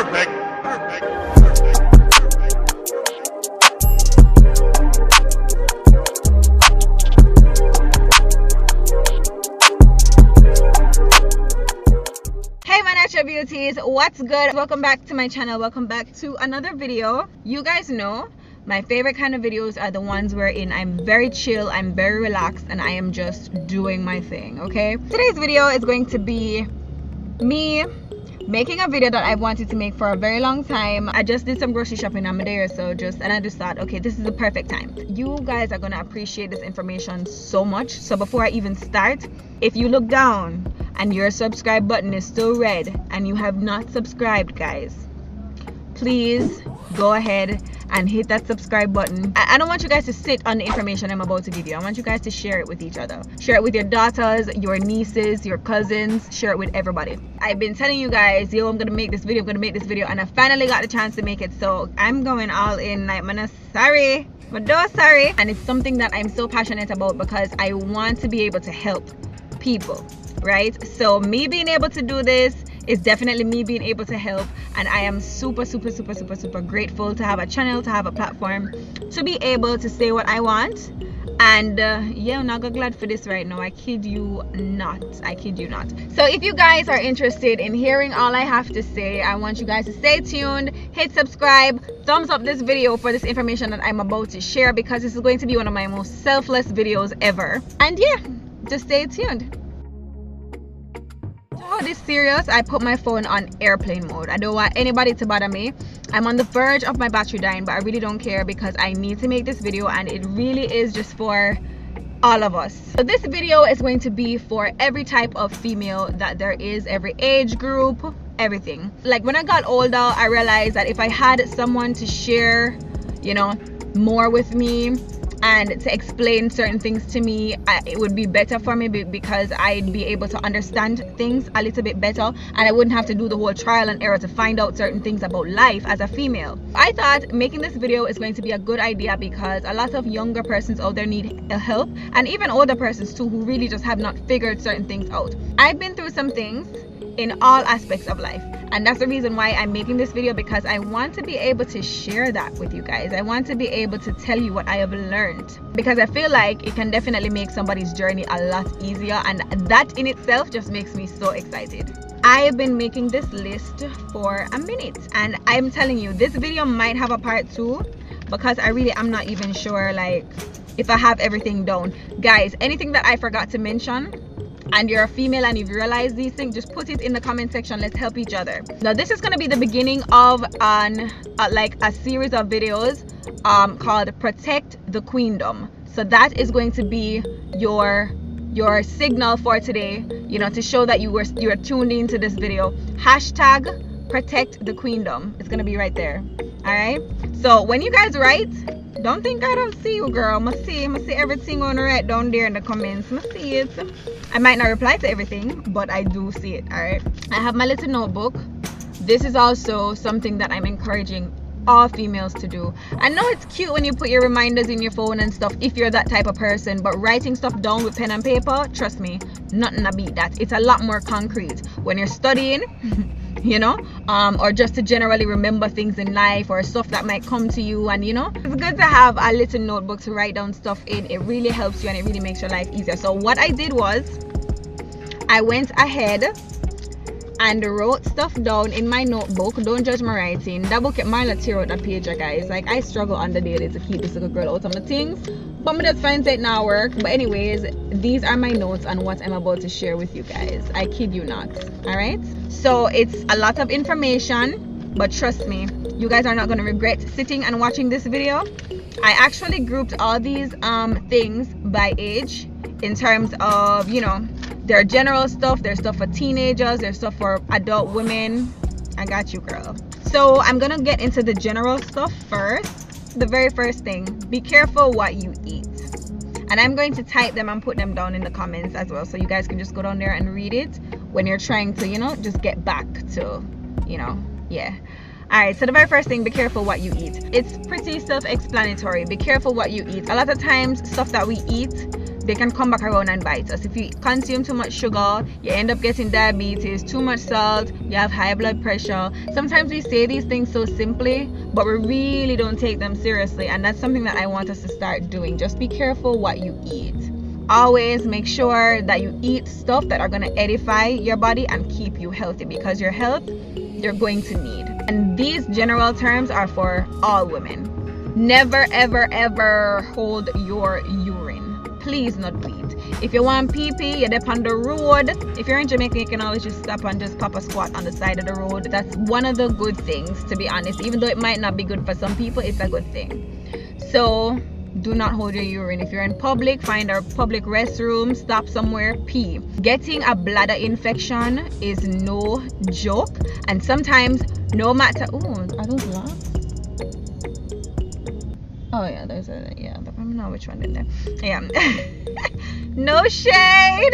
Perfect. Hey my natural beauties, what's good? Welcome back to my channel. Welcome back to another video. You guys know my favorite kind of videos are the ones wherein I'm very chill, I'm very relaxed, and I am just doing my thing. Okay, today's video is going to be me making a video that I've wanted to make for a very long time. I just did some grocery shopping on my day or so, and I just thought, okay, this is the perfect time. You guys are gonna appreciate this information so much. So before I even start, if you look down and your subscribe button is still red and you have not subscribed, guys, please go ahead and hit that subscribe button. I don't want you guys to sit on the information I'm about to give you. I want you guys to share it with each other. Share it with your daughters, your nieces, your cousins. Share it with everybody. I've been telling you guys, yo, I'm gonna make this video, and I finally got the chance to make it. So I'm going all in. Like, man, sorry, but don't sorry. And it's something that I'm so passionate about because I want to be able to help people, right? So me being able to do this is definitely me being able to help, and I am super grateful to have a channel, to have a platform, to be able to say what I want. And yeah, I'm not glad for this right now. I kid you not. So if you guys are interested in hearing all I have to say, I want you guys to stay tuned, hit subscribe, thumbs up this video for this information that I'm about to share, because this is going to be one of my most selfless videos ever. And yeah, just stay tuned. Oh, this serious? I put my phone on airplane mode. I don't want anybody to bother me. I'm on the verge of my battery dying, but I really don't care because I need to make this video, and it really is just for all of us. So this video is going to be for every type of female that there is, every age group, everything. Like, when I got older, I realized that if I had someone to share, you know, more with me and to explain certain things to me, it would be better for me, because I'd be able to understand things a little bit better, and I wouldn't have to do the whole trial and error to find out certain things about life as a female. I thought making this video is going to be a good idea because a lot of younger persons out there need help, and even older persons too, who really just have not figured certain things out. I've been through some things in all aspects of life, and that's the reason why I'm making this video, because I want to be able to share that with you guys. I want to be able to tell you what I have learned, because I feel like it can definitely make somebody's journey a lot easier, and that in itself just makes me so excited. I have been making this list for a minute, and I'm telling you, this video might have a part 2 because I really am not even sure, like, if I have everything down. Guys, anything that I forgot to mention and you're a female and you've realized these things, just put it in the comment section. Let's help each other. Now this is going to be the beginning of like a series of videos called Protect the Queendom. So that is going to be your signal for today, you know, to show that you're tuned into this video. Hashtag Protect the Queendom. It's going to be right there. All right, so when you guys write, don't think I don't see you, girl. I see everything on the right down there in the comments. I see it. I might not reply to everything, but I do see it. All right, I have my little notebook. This is also something that I'm encouraging all females to do. I know it's cute when you put your reminders in your phone and stuff, if you're that type of person, but writing stuff down with pen and paper, trust me, nothing to beat that. It's a lot more concrete when you're studying, you know, or just to generally remember things in life or stuff that might come to you. And you know, it's good to have a little notebook to write down stuff in. It really helps you and it really makes your life easier. So what I did was, I went ahead and wrote stuff down in my notebook. Don't judge my writing. That book, Marla tear out that page, guys. Like, I struggle on the daily to keep this little girl out of the things, but me just find it now work. But anyways, these are my notes on what I'm about to share with you guys. I kid you not. All right, so it's a lot of information, but trust me, you guys are not going to regret sitting and watching this video. I actually grouped all these things by age, in terms of, you know, their general stuff, there's stuff for teenagers, there's stuff for adult women. I got you, girl. So I'm gonna get into the general stuff first. The very first thing, be careful what you eat. And I'm going to type them and put them down in the comments as well, so you guys can just go down there and read it when you're trying to, you know, just get back to, you know, yeah. All right, so the very first thing, be careful what you eat. It's pretty self-explanatory. Be careful what you eat. A lot of times, stuff that we eat, they can come back around and bite us. If you consume too much sugar, you end up getting diabetes. Too much salt, you have high blood pressure. Sometimes we say these things so simply, but we really don't take them seriously, and that's something that I want us to start doing. Just be careful what you eat. Always make sure that you eat stuff that are going to edify your body and keep you healthy, because your health you're going to need. And these general terms are for all women. Never ever ever hold your urine. Please not bleed. If you want pee-pee, you're up on the road. If you're in Jamaica, you can always just stop and just pop a squat on the side of the road. That's one of the good things, to be honest. Even though it might not be good for some people, it's a good thing. So do not hold your urine. If you're in public, find a public restroom, stop somewhere, pee. Getting a bladder infection is no joke, and sometimes no matter, oh, are those locks? Oh yeah, there's a, yeah, I don't know which one in there. Yeah. No shade.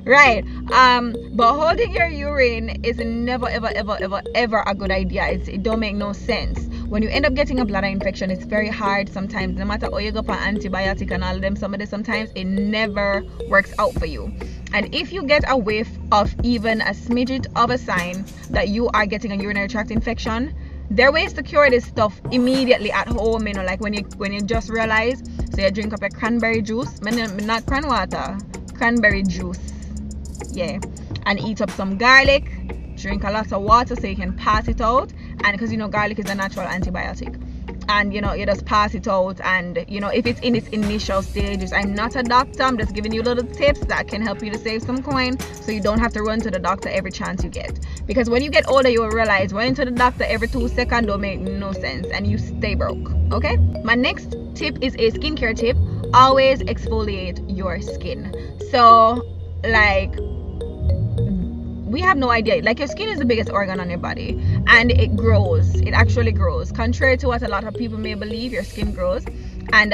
Right. But holding your urine is never ever a good idea. It don't make no sense. When you end up getting a bladder infection, it's very hard sometimes. No matter how you go for antibiotic and all of them, sometimes it never works out for you. And if you get a whiff of even a smidget of a sign that you are getting a urinary tract infection, there are ways to cure this stuff immediately at home, you know, like when you just realize. So you drink up a cranberry juice, not cran water, cranberry juice, yeah, and eat up some garlic. Drink a lot of water so you can pass it out, and because you know garlic is a natural antibiotic, and you know you just pass it out. And you know, if it's in its initial stages, I'm not a doctor, I'm just giving you little tips that can help you to save some coin, so you don't have to run to the doctor every chance you get. Because when you get older, you will realize running to the doctor every 2 seconds don't make no sense, and you stay broke. Okay, my next tip is a skincare tip. Always exfoliate your skin. So like, we have no idea, like your skin is the biggest organ on your body, and it grows. It actually grows. Contrary to what a lot of people may believe, your skin grows, and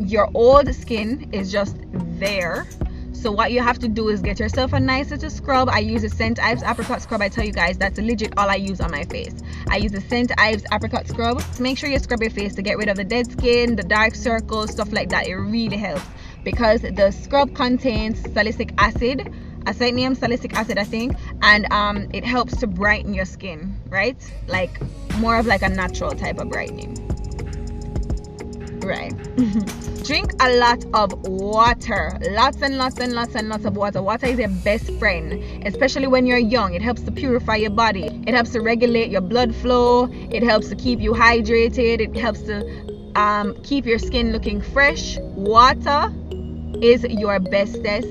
your old skin is just there. So what you have to do is get yourself a nice little scrub. I use a St. Ives apricot scrub. I tell you guys, that's legit all I use on my face. I use the St. Ives apricot scrub. Make sure you scrub your face to get rid of the dead skin, the dark circles, stuff like that. It really helps, because the scrub contains salicylic acid, acyclium salicylic acid, I think, and it helps to brighten your skin, right? Like more of like a natural type of brightening, right? Drink a lot of water, lots and lots of water. Water is your best friend, especially when you're young. It helps to purify your body, it helps to regulate your blood flow, it helps to keep you hydrated, it helps to keep your skin looking fresh. Water is your bestest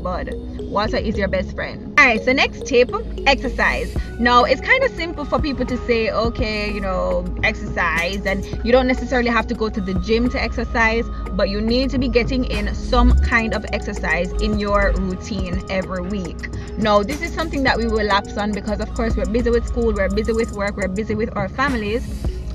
bud. Water is your best friend. All right, so next tip, exercise. Now it's kind of simple for people to say, okay, you know, exercise, and you don't necessarily have to go to the gym to exercise, but you need to be getting in some kind of exercise in your routine every week. Now this is something that we will lapse on, because of course we're busy with school, we're busy with work, we're busy with our families,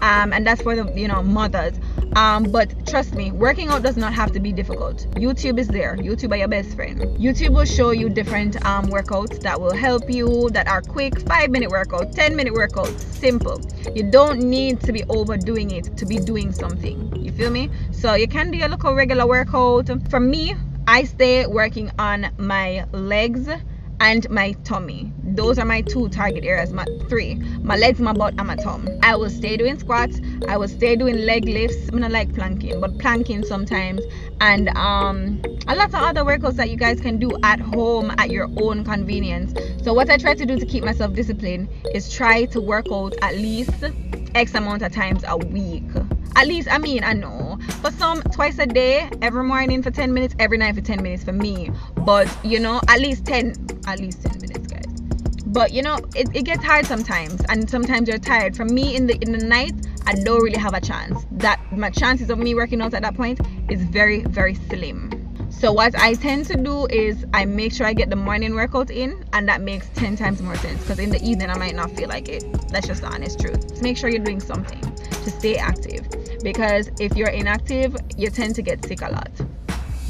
and that's for the, you know, mothers. But trust me, working out does not have to be difficult. YouTube is there. YouTube are your best friend. YouTube will show you different workouts that will help you, that are quick, 5-minute workout, 10-minute workout, simple. You don't need to be overdoing it to be doing something, you feel me? So you can do a little regular workout. For me, I stay working on my legs and my tummy. Those are my 2 target areas, my 3. My legs, my butt, and my tum. I will stay doing squats, I will stay doing leg lifts. I don't like planking, but planking sometimes, and a lot of other workouts that you guys can do at home at your own convenience. So what I try to do to keep myself disciplined is try to work out at least X amount of times a week. At least, I mean, I know for some, twice a day, every morning for 10 minutes, every night for 10 minutes for me. But you know, at least 10 minutes, guys. But you know, it gets hard sometimes, and sometimes you're tired. For me, in the night, I don't really have a chance. That my chances of me working out at that point is very slim. So what I tend to do is I make sure I get the morning workout in, and that makes 10 times more sense, because in the evening I might not feel like it. That's just the honest truth. Just make sure you're doing something to stay active, because if you're inactive, you tend to get sick a lot.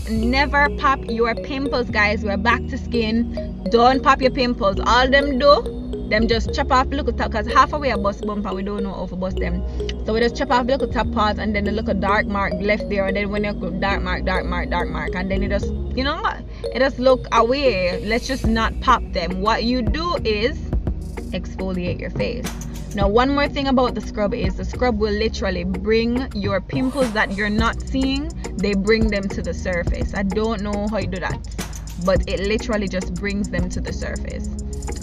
Never pop your pimples, guys. We're back to skin. Don't pop your pimples. All them do them just chop off the little top, because half away a bust bump and we don't know how to bust them. So we just chop off the little top parts and then the little dark mark left there, and then when you go dark mark, and then it just, you know, it just look away. Let's just not pop them. What you do is exfoliate your face. Now, one more thing about the scrub is the scrub will literally bring your pimples that you're not seeing, they bring them to the surface. I don't know how you do that, but it literally just brings them to the surface.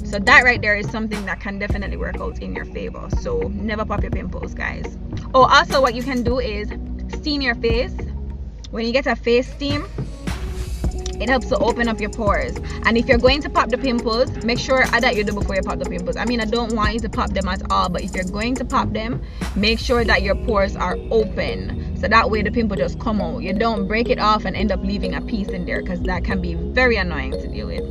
So that right there is something that can definitely work out in your favor. So never pop your pimples, guys. Oh, also what you can do is steam your face. When you get a face steam, it helps to open up your pores. And if you're going to pop the pimples, make sure that you do before you pop the pimples. I mean, I don't want you to pop them at all, but if you're going to pop them, make sure that your pores are open, so that way the pimple just come out. You don't break it off and end up leaving a piece in there, because that can be very annoying to deal with.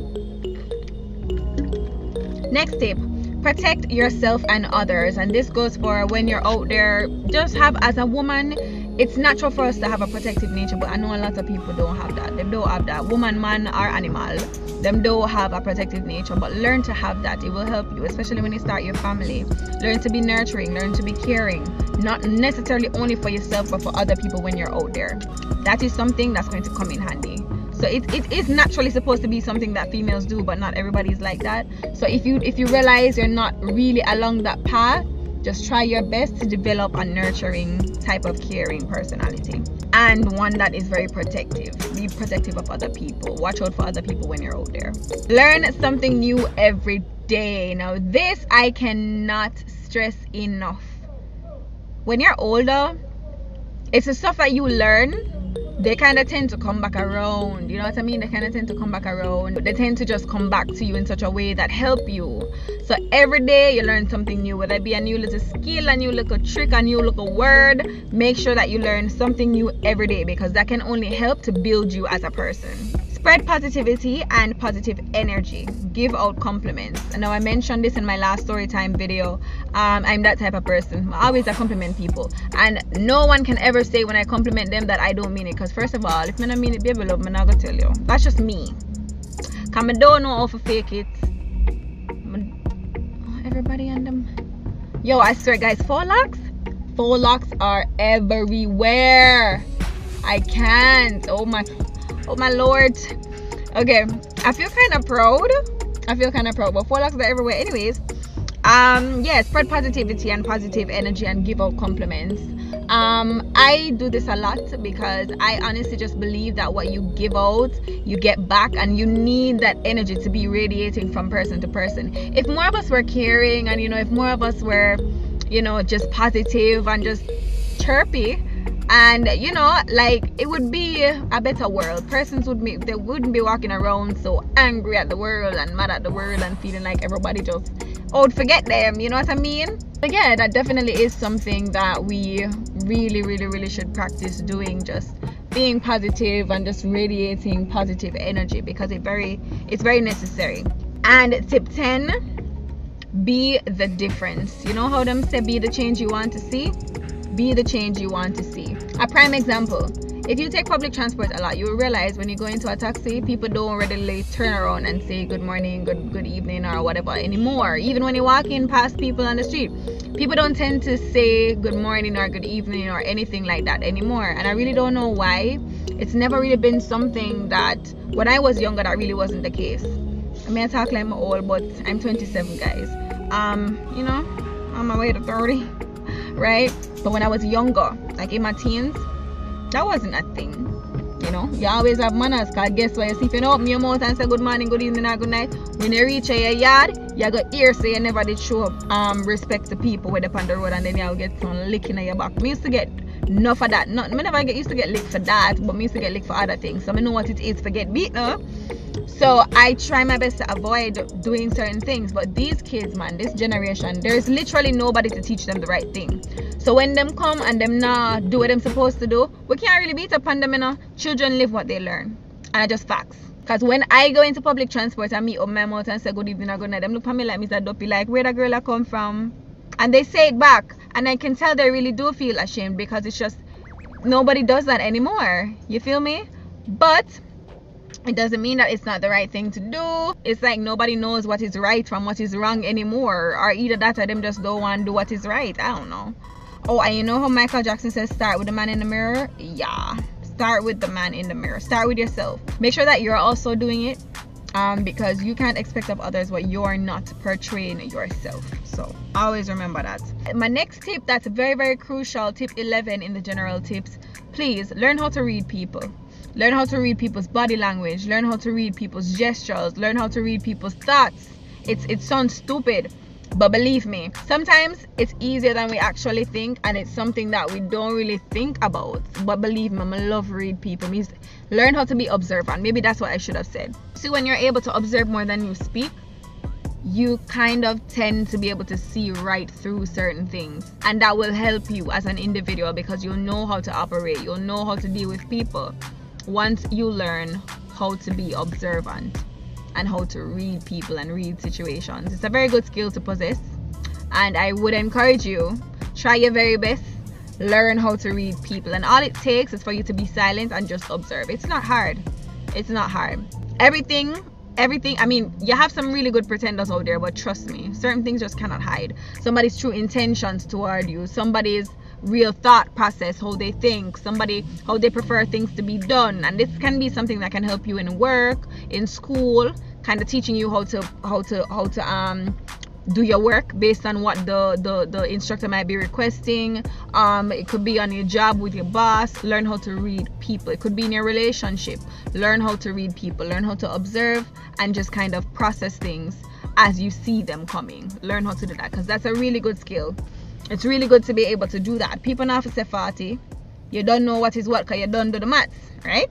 Next tip, protect yourself and others. And this goes for when you're out there. Just have, as a woman, it's natural for us to have a protective nature, but I know a lot of people don't have that. They don't have that. Woman, man, or animal, them don't have a protective nature, but learn to have that. It will help you, especially when you start your family. Learn to be nurturing, learn to be caring, not necessarily only for yourself, but for other people when you're out there. That is something that's going to come in handy. So it is naturally supposed to be something that females do, but not everybody is like that. So if you realize you're not really along that path, just try your best to develop a nurturing type of caring personality, and one that is very protective. Be protective of other people. Watch out for other people when you're out there. Learn something new every day. Now this I cannot stress enough. When you're older, it's the stuff that you learn, they kind of tend to come back around. You know what I mean? They kind of tend to come back around. They tend to just come back to you in such a way that help you. So every day you learn something new, whether it be a new little skill, a new little trick, a new little word. Make sure that you learn something new every day, because that can only help to build you as a person. Spread positivity and positive energy. Give out compliments. And now I mentioned this in my last story time video. I'm that type of person. I always compliment people, and no one can ever say when I compliment them that I don't mean it, because first of all, if I don't mean it, baby love, I'm not gonna tell you. That's just me, because I don't know how to fake it. Everybody and them, yo, I swear guys, faux locks are everywhere. I can't. Oh my lord. Okay, I feel kind of proud, but faux locks are everywhere. Anyways, yeah, spread positivity and positive energy and give out compliments. I do this a lot because I honestly just believe that what you give out, you get back, and you need that energy to be radiating from person to person. If more of us were caring, and you know, if more of us were, you know, just positive and just chirpy, and you know, like, it would be a better world. Persons would be, they wouldn't be walking around so angry at the world and mad at the world and feeling like everybody just, oh, forget them, you know what I mean? But yeah, that definitely is something that we really should practice doing, just being positive and just radiating positive energy, because it's very necessary. And tip 10, be the difference. You know how them say be the change you want to see? Be the change you want to see. A prime example, if you take public transport a lot, you will realize when you go into a taxi, people don't readily turn around and say good morning, good evening, or whatever anymore. Even when you're walking past people on the street, people don't tend to say good morning or good evening or anything like that anymore. And I really don't know why. It's never really been something that, when I was younger, that really wasn't the case. I mean, I talk like I'm old, but I'm 27, guys. You know, on my way to 30, right? But when I was younger, like in my teens, that wasn't a thing. You know, you always have manners, because guess what? You see, if you don't open your mouth and say good morning, good evening, or good night, when you reach your yard, you got ear say you never did show respect to people with up on the road, and then you'll get some licking at your back. Me used to get enough of that. I never used to get licked for that, but me used to get licked for other things. So I know what it is to get beat now. So I try my best to avoid doing certain things. But these kids, man, this generation, there's literally nobody to teach them the right thing. So when them come and them not do what them supposed to do, we can't really beat up on them, you know. Children live what they learn. And I just facts. Because when I go into public transport and meet up my mouth and say good evening or good night, them look at me like Mr. Duppy, like, where the girl I come from? And they say it back. And I can tell they really do feel ashamed, because it's just, nobody does that anymore. You feel me? But It doesn't mean that it's not the right thing to do. It's like nobody knows what is right from what is wrong anymore, or either that or them just don't want to do what is right. I don't know. Oh, and you know how Michael Jackson says start with the man in the mirror? Yeah, start with the man in the mirror. Start with yourself. Make sure that you're also doing it, because you can't expect of others what you're not portraying yourself. So always remember that. My next tip that's very, very crucial, tip 11 in the general tips: please learn how to read people. Learn how to read people's body language. Learn how to read people's gestures. Learn how to read people's thoughts. It sounds stupid, but believe me, sometimes it's easier than we actually think, and it's something that we don't really think about. But believe me, I love read people. Means learn how to be observant. Maybe that's what I should have said. See, when you're able to observe more than you speak, you kind of tend to be able to see right through certain things, and that will help you as an individual because you'll know how to operate. You'll know how to deal with people once you learn how to be observant and how to read people and read situations. It's a very good skill to possess, and I would encourage you, try your very best, learn how to read people, and all it takes is for you to be silent and just observe. It's not hard. It's not hard. Everything, I mean, you have some really good pretenders out there, but trust me, certain things just cannot hide. Somebody's true intentions toward you, somebody's real thought process, how they think, somebody how they prefer things to be done. And this can be something that can help you in work, in school, kind of teaching you how to do your work based on what the instructor might be requesting. It could be on your job with your boss. Learn how to read people. It could be in your relationship. Learn how to read people. Learn how to observe and just kind of process things as you see them coming. Learn how to do that, because that's a really good skill. It's really good to be able to do that. People now say 40, you don't know what is what because you don't do the maths, right?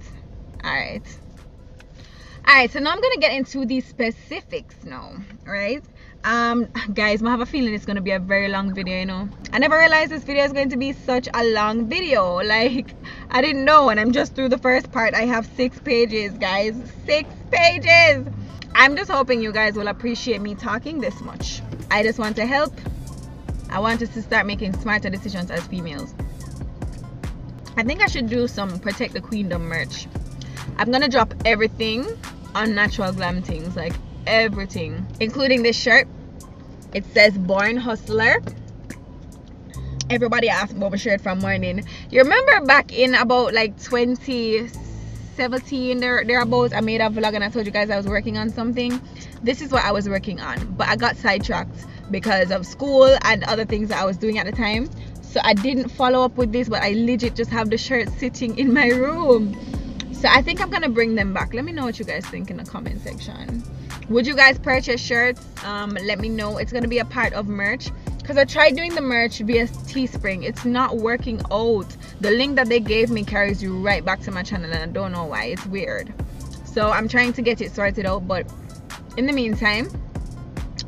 Alright, so now I'm gonna get into the specifics now, right? Guys, I have a feeling it's gonna be a very long video, you know. I never realized this video is going to be such a long video. Like, I didn't know, and I'm just through the first part. I have 6 pages, guys. 6 pages. I'm just hoping you guys will appreciate me talking this much. I just want to help. I want us to start making smarter decisions as females. I think I should do some Protect the Queendom merch. I'm gonna drop everything on Natural Glam Things, like everything, including this shirt. It says Born Hustler. Everybody asked about my shirt from morning. You remember back in about like 2017 thereabouts, I made a vlog and I told you guys I was working on something. This is what I was working on, but I got sidetracked because of school and other things that I was doing at the time, so I didn't follow up with this. But I legit just have the shirt sitting in my room, so I think I'm gonna bring them back. Let me know what you guys think in the comment section. Would you guys purchase shirts? Let me know. It's gonna be a part of merch, because I tried doing the merch via Teespring. It's not working out. The link that they gave me carries you right back to my channel, and I don't know why. It's weird. So I'm trying to get it sorted out, but in the meantime,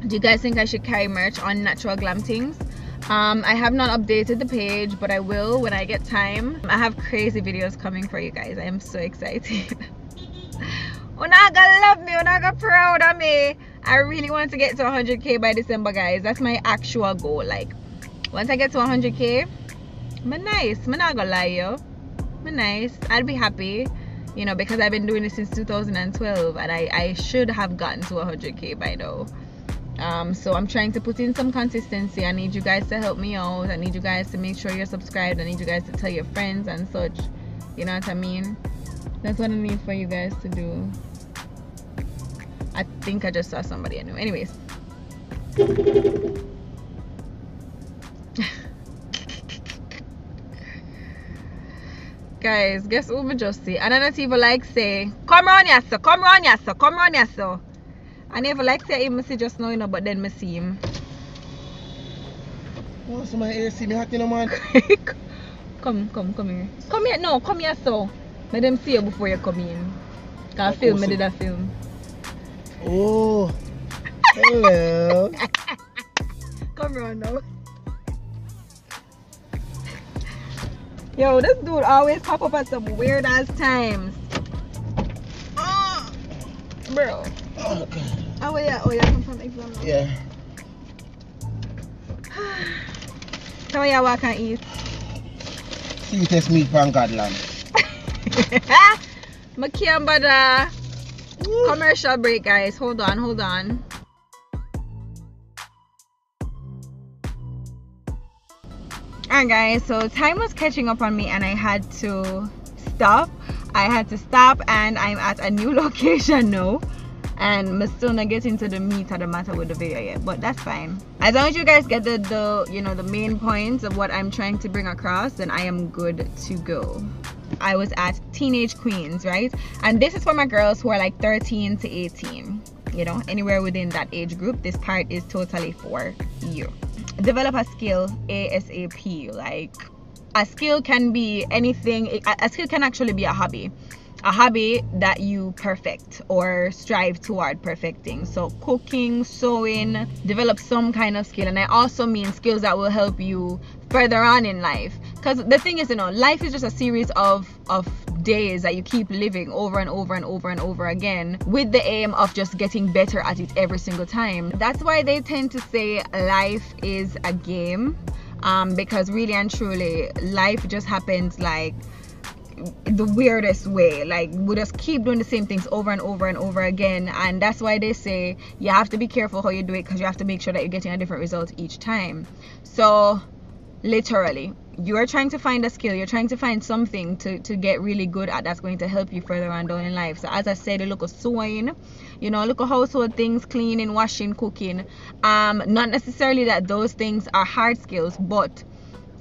do you guys think I should carry merch on Natural Glam Things? I have not updated the page, but I will when I get time. I have crazy videos coming for you guys. I am so excited. Unaga love me, Unaga proud of me. I really want to get to 100k by December, guys. That's my actual goal. Like, once I get to 100k, I'm nice. I'm not gonna lie, yo. I'm nice. I'll be happy, you know, because I've been doing this since 2012, and I should have gotten to 100k by now. So I'm trying to put in some consistency. I need you guys to help me out. I need you guys to make sure you're subscribed. I need you guys to tell your friends and such. You know what I mean? That's what I need for you guys to do. I think I just saw somebody I knew. Anyways. Guys, guess who me just see? And I don't even like say, come round here, so, come round here, so, come round here, so. I never like say him, I see just now, you know, but then I see him. Oh, so my ear see me hot, you know, man. Come here. Come here, no, come here, so. Let them see you before you come in. Cause I film, I did a film. Oh, hello. Come round now. Yo, this dude always pop up at some weird ass times. Bro. Oh, God. Oh yeah, come from exam. Yeah. So yeah, what can eat? Sweetest meat from Godland. I can't bother. Woo. Commercial break, guys. Hold on. Alright, guys, so time was catching up on me and I had to stop. And I'm at a new location now. And I'm still not getting to the meat of the matter with the video yet, but that's fine. As long as you guys get the main points of what I'm trying to bring across, then I am good to go. I was at Teenage Queens, right? And this is for my girls who are like 13 to 18, you know, anywhere within that age group. This part is totally for you. Develop a skill ASAP. Like, a skill can be anything. A skill can actually be a hobby that you perfect or strive toward perfecting. So cooking, sewing, develop some kind of skill. And I also mean skills that will help you further on in life, because the thing is, you know, life is just a series of days that you keep living over and over again, with the aim of just getting better at it every single time. That's why they tend to say life is a game, because really and truly life just happens like the weirdest way. Like, we just keep doing the same things over and over again, and that's why they say you have to be careful how you do it, because you have to make sure that you're getting a different result each time. So literally, you are trying to find a skill, you're trying to find something to get really good at that's going to help you further on down in life. So as I said, look at sewing, you know, look at household things, cleaning, washing, cooking. Not necessarily that those things are hard skills, but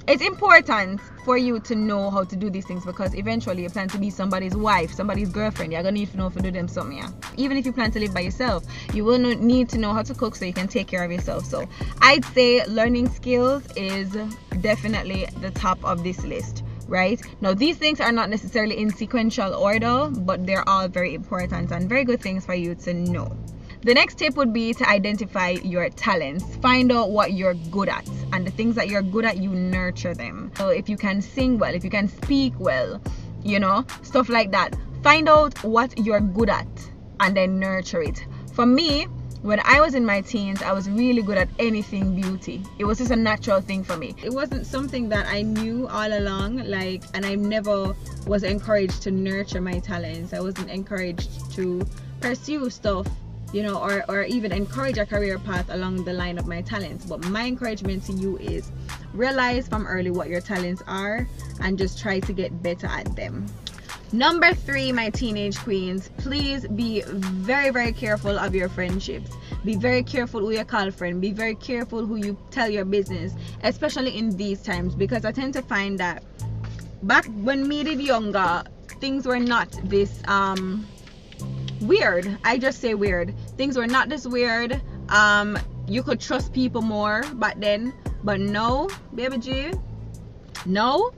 it's important for you to know how to do these things, because eventually you plan to be somebody's wife, somebody's girlfriend. You're gonna need to know how to do them something. Yeah. Even if you plan to live by yourself, you will need to know how to cook so you can take care of yourself. So I'd say learning skills is definitely the top of this list, right? Now, these things are not necessarily in sequential order, but they're all very important and very good things for you to know. The next tip would be to identify your talents. Find out what you're good at, and the things that you're good at, you nurture them. So if you can sing well, if you can speak well, you know, stuff like that. Find out what you're good at and then nurture it. For me, when I was in my teens, I was really good at anything beauty. It was just a natural thing for me. It wasn't something that I knew all along, like, and I never was encouraged to nurture my talents. I wasn't encouraged to pursue stuff, you know, or even encourage a career path along the line of my talents. But my encouragement to you is realize from early what your talents are and just try to get better at them. Number 3, my teenage queens, please be very careful of your friendships. Be very careful who you call friend. Be very careful who you tell your business, especially in these times, because I tend to find that back when me did younger, things were not this weird. I just say weird. Things were not this weird. You could trust people more back then, but no, baby G, no,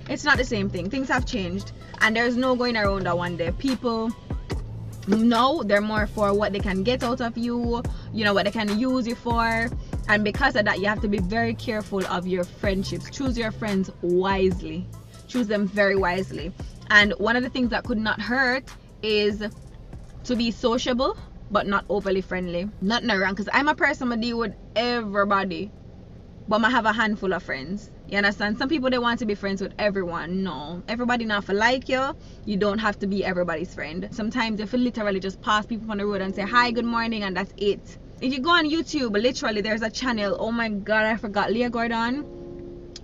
it's not the same thing. Things have changed, and there's no going around that one day. People, no, they're more for what they can get out of you, you know, what they can use you for. And because of that, you have to be very careful of your friendships. Choose your friends wisely. Choose them very wisely. And one of the things that could not hurt is to be sociable but not overly friendly. Nothing wrong, because I'm a person that deal with everybody, but I have a handful of friends. You understand? Some people, they want to be friends with everyone. No, everybody not for like you. You don't have to be everybody's friend. Sometimes if you literally just pass people on the road and say hi, good morning, and that's it. If you go on YouTube, literally there's a channel, oh my god, I forgot, Leah Gordon.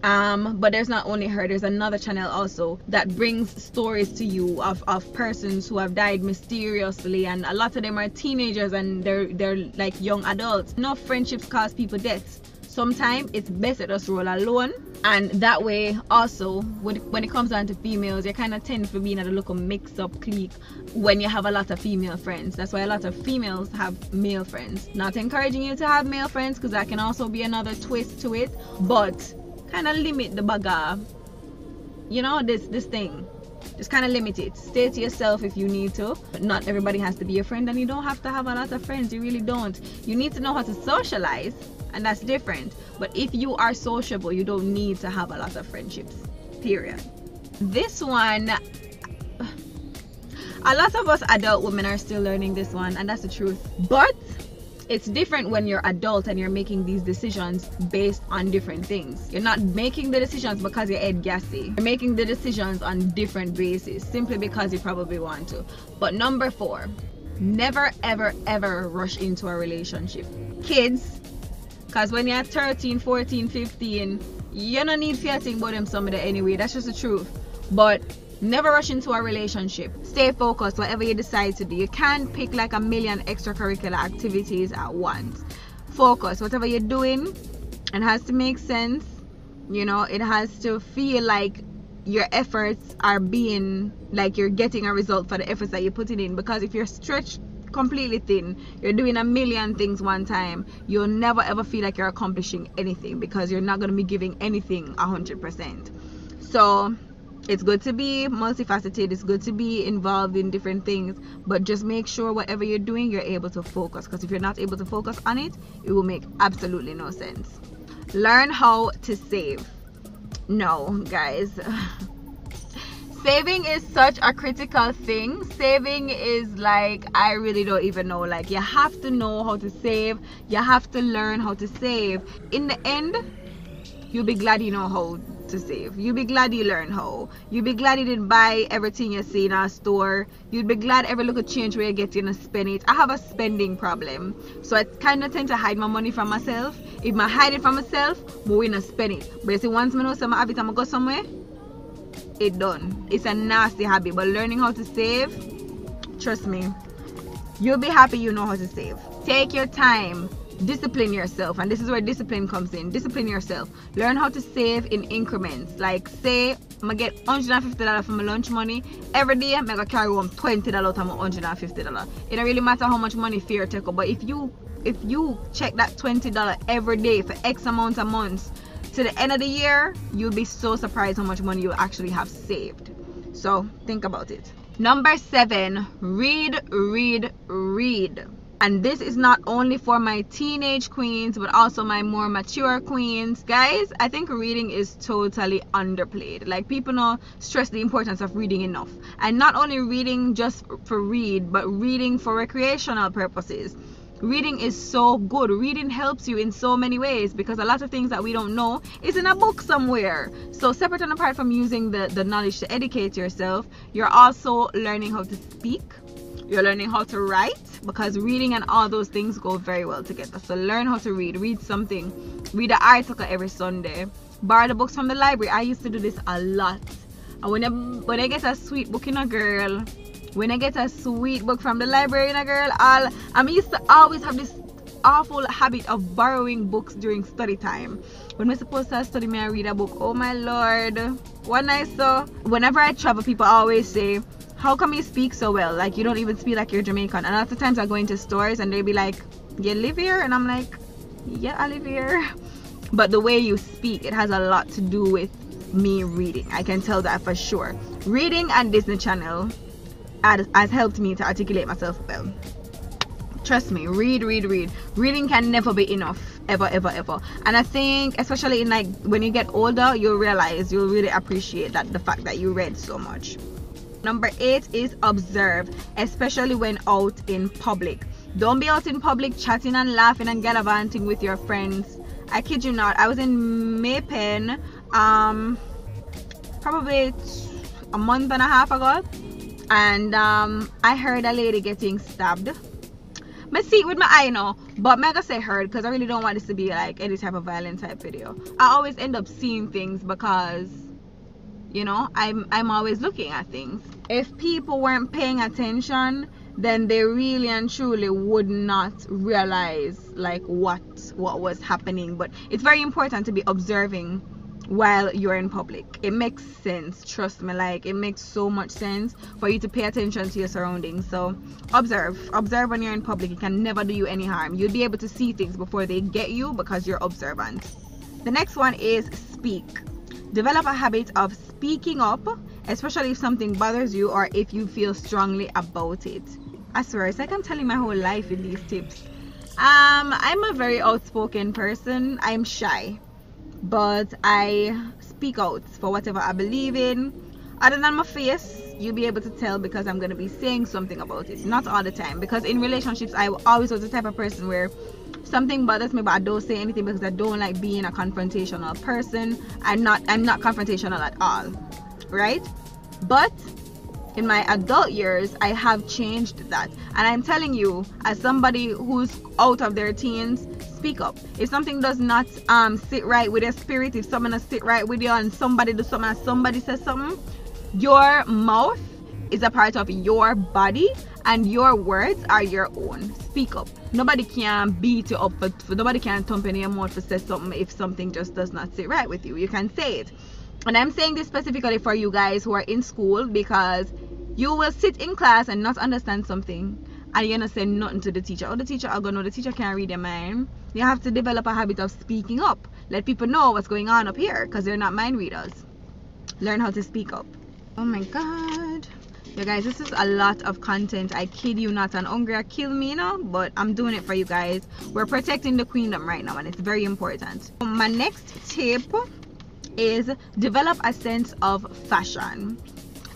But there's not only her, there's another channel also that brings stories to you of persons who have died mysteriously, and a lot of them are teenagers and they're like young adults. No friendships cause people deaths. Sometimes it's best to just roll alone, and that way also when it comes down to females, you kind of tend to be in a little mixed up clique when you have a lot of female friends. That's why a lot of females have male friends. Not encouraging you to have male friends, because that can also be another twist to it, but kind of limit the bagger, you know, this thing. Just kind of limit it. Stay to yourself if you need to. But not everybody has to be your friend, and you don't have to have a lot of friends. You really don't. You need to know how to socialize, and that's different. But if you are sociable, you don't need to have a lot of friendships, period. This one, a lot of us adult women are still learning this one, and that's the truth. But it's different when you're adult and you're making these decisions based on different things. You're not making the decisions because your head gassy. You're making the decisions on different bases simply because you probably want to. But number 4, never ever ever rush into a relationship. Kids, because when you're 13, 14, 15, you don't need to think about them somebody anyway. That's just the truth. But never rush into a relationship. Stay focused, whatever you decide to do. You can't pick like a million extracurricular activities at once. Focus. Whatever you're doing, it has to make sense. You know, it has to feel like your efforts are being, like you're getting a result for the efforts that you're putting in. Because if you're stretched completely thin, you're doing a million things one time, you'll never ever feel like you're accomplishing anything, because you're not going to be giving anything 100%. So it's good to be multifaceted, it's good to be involved in different things, but just make sure whatever you're doing, you're able to focus, because if you're not able to focus on it, it will make absolutely no sense. Learn how to save. No, guys, saving is such a critical thing. Saving is like, I really don't even know, like you have to know how to save, you have to learn how to save. In the end, you'll be glad you know how to save. You'll be glad you learn how. You'll be glad you didn't buy everything you see in a store. You'll be glad every little change where you get, you know, spend it. I have a spending problem, so I kind of tend to hide my money from myself. If I hide it from myself, I will spend it. But you see, once I know I have it, I'm gonna go somewhere, it done. It's a nasty habit. But learning how to save, trust me, you'll be happy you know how to save. Take your time. Discipline yourself, and this is where discipline comes in. Discipline yourself. Learn how to save in increments. Like, say I'm gonna get $150 for my lunch money every day, I'm gonna carry home $20 of my $150. It don't really matter how much money fear take up, but if you check that $20 every day for X amount of months, to the end of the year, you'll be so surprised how much money you actually have saved. So think about it. Number 7, read. And this is not only for my teenage queens, but also my more mature queens. Guys, I think reading is totally underplayed. Like, people don't stress the importance of reading enough. And not only reading just for read, but reading for recreational purposes. Reading is so good. Reading helps you in so many ways, because a lot of things that we don't know is in a book somewhere. So separate and apart from using the knowledge to educate yourself, you're also learning how to speak. You're learning how to write, because reading and all those things go very well together. So learn how to read. Read something. Read an article every Sunday. Borrow the books from the library. I used to do this a lot. And when I get a sweet book in a girl, when I get a sweet book from the library in a girl, I used to always have this awful habit of borrowing books during study time. When we're supposed to study, me I read a book. Oh my lord. One night, so whenever I travel, people always say, how come you speak so well? Like, you don't even speak like you're Jamaican. And lots of times I go into stores and they'll be like, you live here? And I'm like, yeah, I live here. But the way you speak, it has a lot to do with me reading. I can tell that for sure. Reading and Disney Channel has helped me to articulate myself well. Trust me, read. Reading can never be enough, ever. And I think, especially in, like, when you get older, you'll realize, you'll really appreciate that, the fact that you read so much. Number 8 is observe, especially when out in public. Don't be out in public chatting and laughing and gallivanting with your friends. I kid you not, I was in Maypen probably a month and a half ago, and I heard a lady getting stabbed. I see it with my eye now, but I'm gonna say heard, because I really don't want this to be like any type of violent type video. I always end up seeing things because, you know, I'm always looking at things. If people weren't paying attention, then they really and truly would not realize like what was happening. But it's very important to be observing while you're in public. It makes sense, trust me, like it makes so much sense for you to pay attention to your surroundings. So observe when you're in public. It can never do you any harm. You'll be able to see things before they get you because you're observant. The next one is speak. Develop a habit of speaking up, especially if something bothers you or if you feel strongly about it. I swear, it's like I'm telling my whole life in these tips. I'm a very outspoken person. I'm shy, but I speak out for whatever I believe in. Other than my face, you'll be able to tell because I'm going to be saying something about it. Not all the time, because in relationships I always was the type of person where something bothers me but I don't say anything because I don't like being a confrontational person. I'm not confrontational at all, right? But in my adult years, I have changed that. And I'm telling you, as somebody who's out of their teens, speak up. If something does not sit right with your spirit, if something doesn't sit right with you, and somebody does something and somebody says something, your mouth is a part of your body and your words are your own. Speak up. Nobody can beat you up for nobody can thump in your mouth for say something if something just does not sit right with you. You can say it. And I'm saying this specifically for you guys who are in school, because you will sit in class and not understand something and you're gonna say nothing to the teacher. Oh, the teacher are gonna know. The teacher can't read your mind. You have to develop a habit of speaking up. Let people know what's going on up here, because they're not mind readers. Learn how to speak up. Oh my god. You guys, this is a lot of content. I kid you not. And hungry kill me, you know, but I'm doing it for you guys. We're protecting the queendom right now, and it's very important. My next tip is develop a sense of fashion.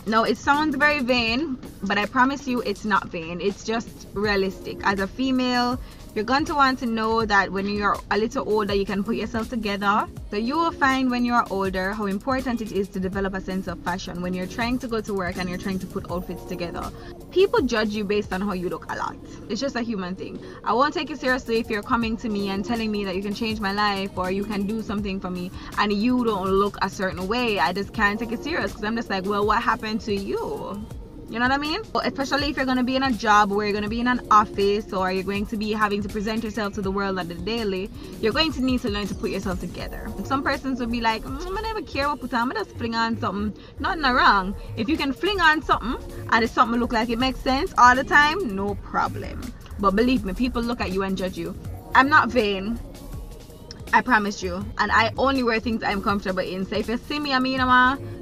Now, it sounds very vain, but I promise you it's not vain. It's just realistic. As a female, you're going to want to know that when you're a little older, you can put yourself together. So you will find when you're older how important it is to develop a sense of fashion when you're trying to go to work and you're trying to put outfits together. People judge you based on how you look a lot. It's just a human thing. I won't take you seriously if you're coming to me and telling me that you can change my life or you can do something for me and you don't look a certain way. I just can't take it serious, because I'm just like, well, what happened to you? You know what I mean? Especially if you're going to be in a job where you're going to be in an office, or you're going to be having to present yourself to the world on the daily, you're going to need to learn to put yourself together. Some persons will be like, I never care what put on, I just fling on something. Nothing wrong. If you can fling on something and it's something look like it makes sense all the time, no problem. But believe me, people look at you and judge you. I'm not vain, I promise you, and I only wear things I'm comfortable in. So if you see me, I mean,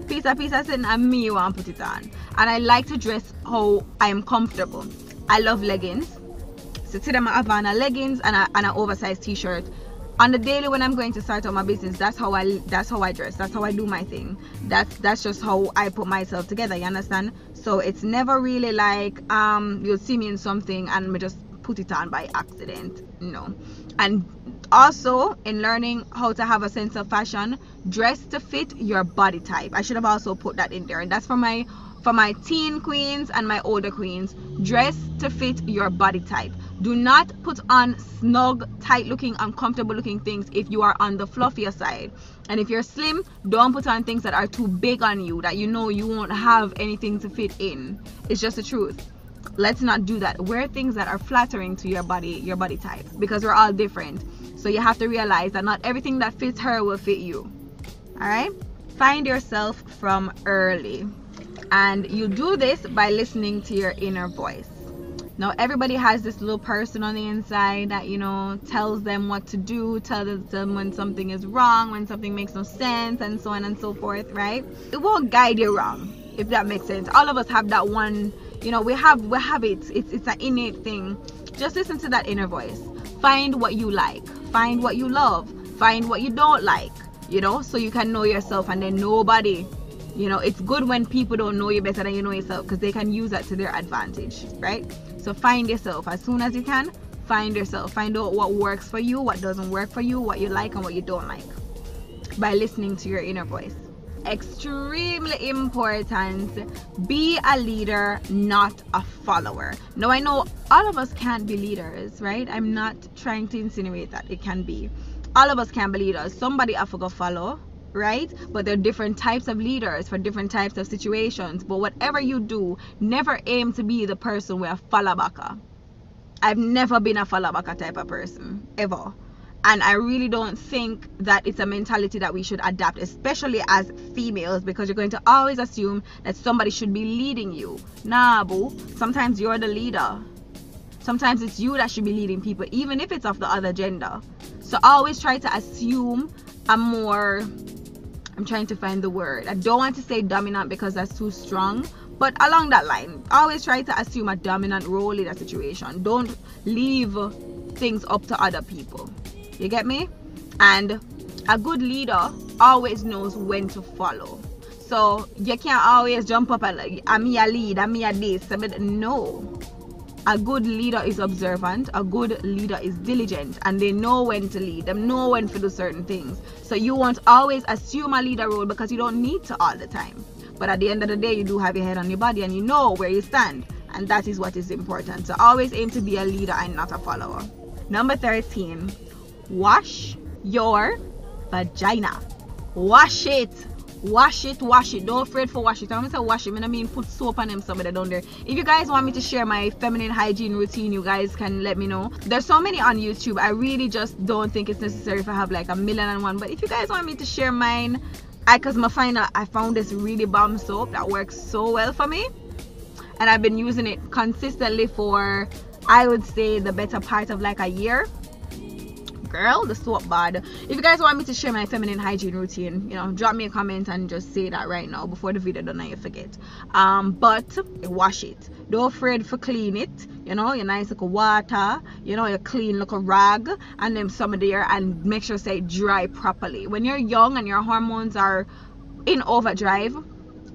piece of sitting and me, you want to put it on. And I like to dress how I'm comfortable. I love leggings. So today I'm having a leggings and an oversized t-shirt. On the daily when I'm going to start out my business, that's how I dress. That's how I do my thing. That's just how I put myself together, you understand? So it's never really like you'll see me in something and me just put it on by accident. No. And also, in learning how to have a sense of fashion, dress to fit your body type. I should have also put that in there, and that's for my teen queens and my older queens. Dress to fit your body type. Do not put on snug, tight looking, uncomfortable looking things if you are on the fluffier side. And if you're slim, don't put on things that are too big on you, that you know you won't have anything to fit in. It's just the truth. Let's not do that. Wear things that are flattering to your body type, because we're all different. So you have to realize that not everything that fits her will fit you. All right? Find yourself from early. And you do this by listening to your inner voice. Now, everybody has this little person on the inside that, you know, tells them what to do, tells them when something is wrong, when something makes no sense, and so on and so forth, right? It won't guide you wrong, if that makes sense. All of us have that one, you know, we have it. It's an innate thing. Just listen to that inner voice. Find what you like. Find what you love. Find what you don't like, you know, so you can know yourself. And then nobody, you know, it's good when people don't know you better than you know yourself, because they can use that to their advantage, right? So find yourself as soon as you can. Find yourself. Find out what works for you, what doesn't work for you, what you like and what you don't like, by listening to your inner voice. Extremely important. Be a leader, not a follower. Now, I know all of us can't be leaders, right? I'm not trying to insinuate that it can be. All of us can be leaders. Somebody have to go follow, right? But there are different types of leaders for different types of situations. But whatever you do, never aim to be the person with a follow backer. I've never been a follow backer type of person, ever. And I really don't think that it's a mentality that we should adapt, especially as females, because you're going to always assume that somebody should be leading you. Nah, boo. Sometimes you're the leader. Sometimes it's you that should be leading people, even if it's of the other gender. So always try to assume a more, I'm trying to find the word. I don't want to say dominant because that's too strong, but along that line, always try to assume a dominant role in a situation. Don't leave things up to other people. You get me? And a good leader always knows when to follow. So you can't always jump up and like, I'm me a lead, I'm me a this. No. A good leader is observant. A good leader is diligent, and they know when to lead. They know when to do certain things. So you won't always assume a leader role, because you don't need to all the time. but at the end of the day, you do have your head on your body and you know where you stand, and that is what is important. So always aim to be a leader and not a follower. Number 13, wash your vagina. Wash it. Wash it. Don't afraid for wash it. I'm gonna say wash it, I mean put soap on them somewhere down there. If you guys want me to share my feminine hygiene routine, you guys can let me know. There's so many on YouTube. I really just don't think it's necessary if I have like 1,000,001, but if you guys want me to share mine, I found this really bomb soap that works so well for me, and I've been using it consistently for, I would say, the better part of like a year. Girl, the soap bad. If you guys want me to share my feminine hygiene routine, you know, drop me a comment and just say that right now before the video done and you forget. But wash it. Don't afraid for clean it. You know, your nice little water, you know, your clean little rag, and then some of there, and make sure say dry properly. When you're young and your hormones are in overdrive,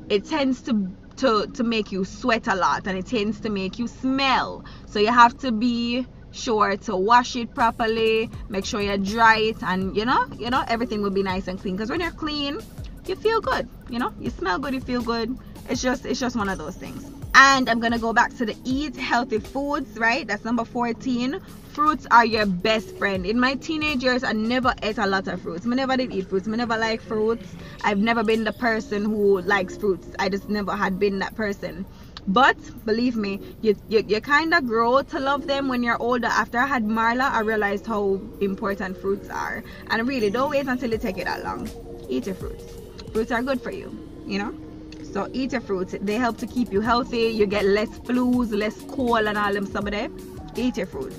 it tends to make you sweat a lot, and it tends to make you smell. So you have to be sure to wash it properly, make sure you dry it, and you know everything will be nice and clean, because when you're clean you feel good, you know, you smell good, you feel good. It's just one of those things. And I'm gonna go back to the eat healthy foods, right? That's number 14. Fruits are your best friend. In my teenage years, I never ate a lot of fruits. I never did eat fruits. I never liked fruits. I've never been the person who likes fruits. I just never had been that person. But believe me, you kind of grow to love them when you're older. After I had Marla, I realized how important fruits are. And really, don't wait until you take it that long. Eat your fruits. Fruits are good for you, you know. So eat your fruits. They help to keep you healthy. You get less flus, less cold, and all them some of them. Eat your fruits.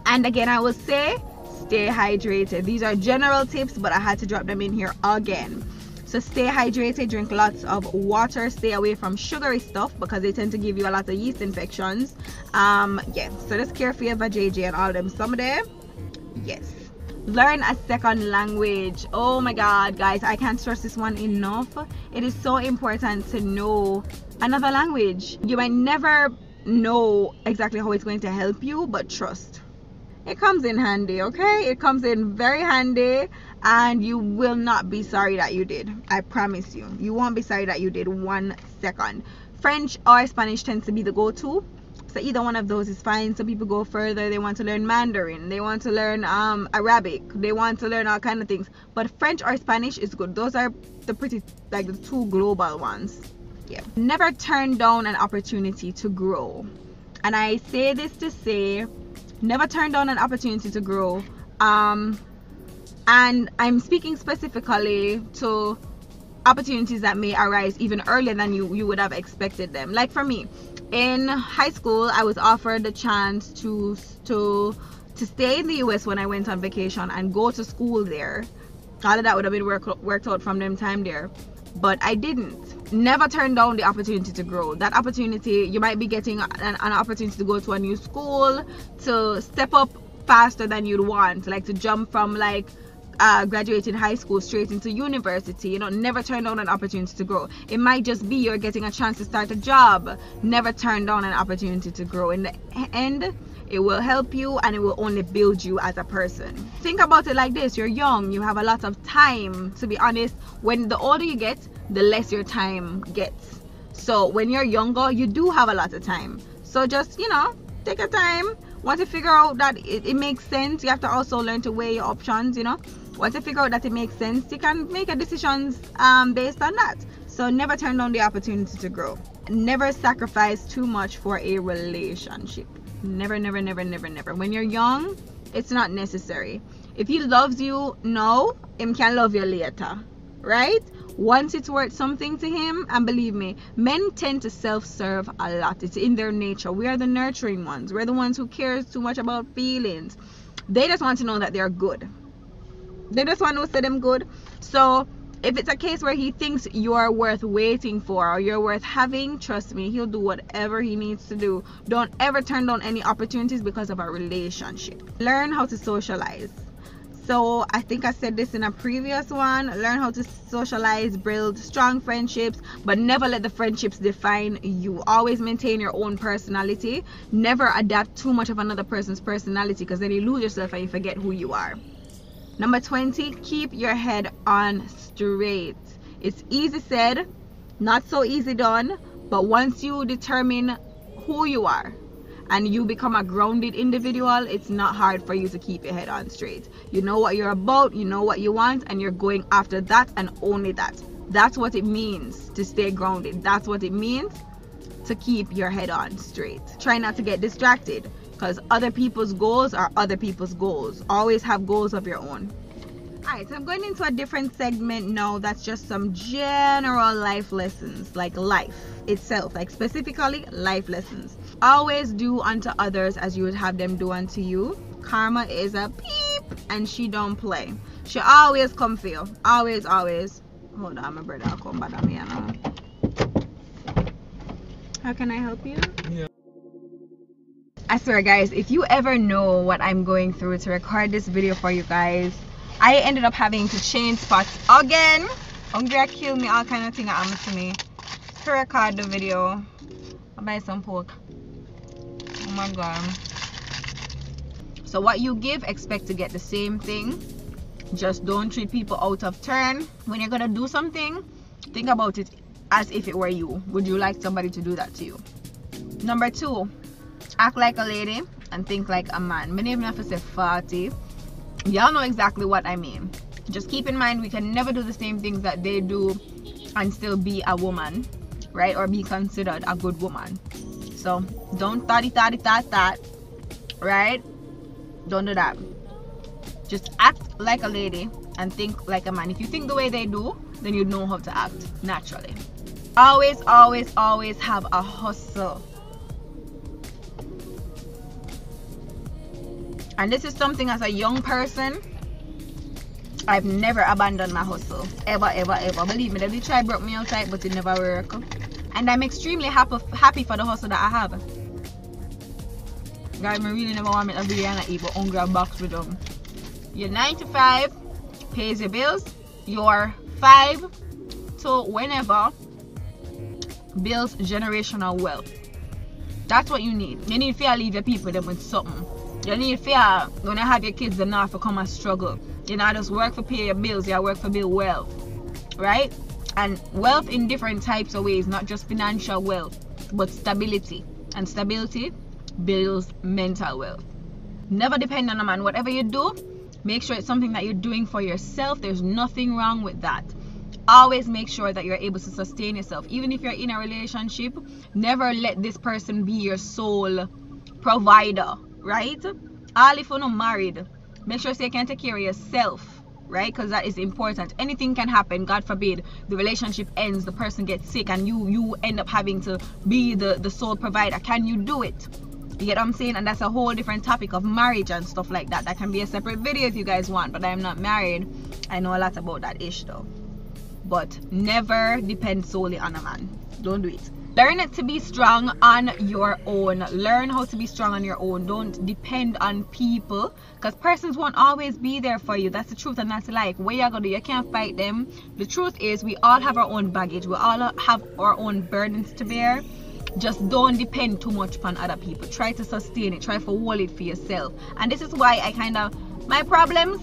And again, I will say, stay hydrated. These are general tips, but I had to drop them in here again. So stay hydrated, drink lots of water, stay away from sugary stuff because they tend to give you a lot of yeast infections. Yeah, so just care for your vajayjay and all them some of them. Yes. Learn a second language. Oh my god, guys, I can't stress this one enough. It is so important to know another language. You might never know exactly how it's going to help you, but trust. It comes in handy, okay? It comes in very handy, and you will not be sorry that you did. I promise you. You won't be sorry that you did 1 second. French or Spanish tends to be the go-to. So either one of those is fine. Some people go further. They want to learn Mandarin. They want to learn Arabic. They want to learn all kind of things. But French or Spanish is good. Those are the the two global ones. Yeah. Never turn down an opportunity to grow. And I say this to say, never turn down an opportunity to grow. And I'm speaking specifically to opportunities that may arise even earlier than you would have expected them. Like for me, in high school, I was offered the chance to stay in the US when I went on vacation and go to school there. All of that would have been worked out from them time there, but I didn't. Never turn down the opportunity to grow. That opportunity, you might be getting an opportunity to go to a new school, to step up faster than you'd want, like to jump from like graduating high school straight into university. You know, never turn down an opportunity to grow. It might just be you're getting a chance to start a job. Never turn down an opportunity to grow. In the end, it will help you and it will only build you as a person. Think about it like this: you're young, you have a lot of time. To be honest, when the older you get, the less your time gets. So when you're younger, you do have a lot of time. So just, you know, take your time. Once you figure out that it makes sense, you have to also learn to weigh your options, you know. Once you figure out that it makes sense, you can make your decisions based on that. So never turn down the opportunity to grow. Never sacrifice too much for a relationship. Never, never, never, never, never. When you're young, it's not necessary. If he loves you now, him can love you later, right? Once it's worth something to him, and believe me, men tend to self-serve a lot. It's in their nature. We are the nurturing ones. We're the ones who cares too much about feelings. They just want to know that they're good. They just want to say them good. So if it's a case where he thinks you're worth waiting for or you're worth having, trust me, he'll do whatever he needs to do. Don't ever turn down any opportunities because of a relationship. Learn how to socialize. So I think I said this in a previous one. Learn how to socialize, build strong friendships, but never let the friendships define you. Always maintain your own personality. Never adapt too much of another person's personality, because then you lose yourself and you forget who you are. Number 20, keep your head on straight. It's easy said, Not so easy done, but once you determine who you are and you become a grounded individual, it's not hard for you to keep your head on straight. You know what you're about, you know what you want, and you're going after that and only that. That's what it means to stay grounded. That's what it means to keep your head on straight. Try not to get distracted, because other people's goals are other people's goals. Always have goals of your own. Alright, so I'm going into a different segment now. That's just some general life lessons, like life itself, like specifically life lessons. Always do unto others as you would have them do unto you. Karma is a peep, and she don't play. She always come for you. Always, always. Hold on, my brother, I'll come back at me now. How can I help you? Yeah. I swear, guys, if you ever know what I'm going through to record this video for you guys, I ended up having to change spots again. Hungry kill me, all kind of thing happened to me to record the video. I buy some pork. Oh my god. So what you give, expect to get the same thing. Just don't treat people out of turn. When you're gonna do something, think about it as if it were you. Would you like somebody to do that to you? Number 2, act like a lady and think like a man. Many of you have to say 40. Y'all know exactly what I mean. Just keep in mind, we can never do the same things that they do and still be a woman, right? Or be considered a good woman. So don't that, right? Don't do that. Just act like a lady and think like a man. If you think the way they do, then you know how to act naturally. Always, always, always have a hustle. And this is something, as a young person, I've never abandoned my hustle. Ever, ever, ever. Believe me, they did try broke me outside, but it never worked. And I'm extremely happy for the hustle that I have. Guys, I really never want me to be and eat but hungry a box with them. Your 9 to 5 pays your bills. Your 5 to whenever builds generational wealth. That's what you need. You need to leave your people them with something. You need fear when you have your kids enough to come and struggle. You not just work for pay your bills, you work for build wealth. Right? And wealth in different types of ways, not just financial wealth, but stability. And stability builds mental wealth. Never depend on a man. Whatever you do, make sure it's something that you're doing for yourself. There's nothing wrong with that. Always make sure that you're able to sustain yourself. Even if you're in a relationship, never let this person be your sole provider. Right? All if you're not married, make sure you can take care of yourself, right? Because that is important. Anything can happen. God forbid the relationship ends, the person gets sick, and you end up having to be the sole provider. Can you do it? You get what I'm saying? And that's a whole different topic of marriage and stuff like that. That can be a separate video if you guys want, but I'm not married. I know a lot about that ish though. But never depend solely on a man. Don't do it. Learn to be strong on your own. Learn how to be strong on your own. Don't depend on people, because persons won't always be there for you. That's the truth, and that's like what you're gonna do. You can't fight them. The truth is, we all have our own baggage. We all have our own burdens to bear. Just don't depend too much upon other people. Try to sustain it. Try to hold it for yourself. And this is why I my problems,